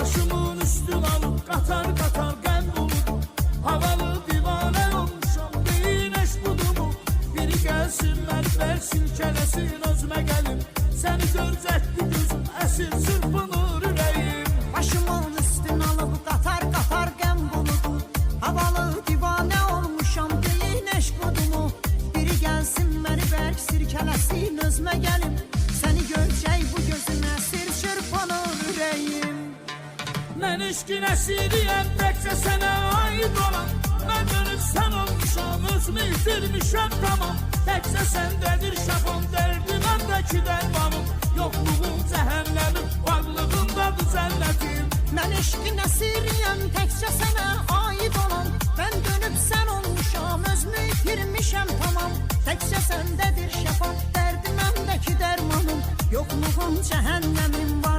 Başımın üstün alıp katar katar gel buludu. Havalı divane olmuşam deyin eş budumu. Biri gelsin mermer silkelesin özüme gelin. Seni görecekti gözüm esir çırpınır yüreğim. Başımın üstün alıp katar katar gem buludu. Havalı divane olmuşam deyin eşk budumu. Biri gelsin beni berk sirkelesin özüme gelin. Seni göreceğim bu gözüm esir çırpınır yüreğim. Ben eşkin esiriyem tekçe sana ait olan. Ben dönüp sen olmuşam özümü yitirmişem tamam. Tekçe sendedir şafam derdim bendeki dermanım. Yokluğum cehennemim varlığındadır cennetim. Ben eşkin esiriyem tekçe sana ait olan. Ben dönüp sen olmuşam özümü yitirmişem tamam. Tekçe sendedir şafam derdim bendeki dermanım. Yokluğum cehennemim var.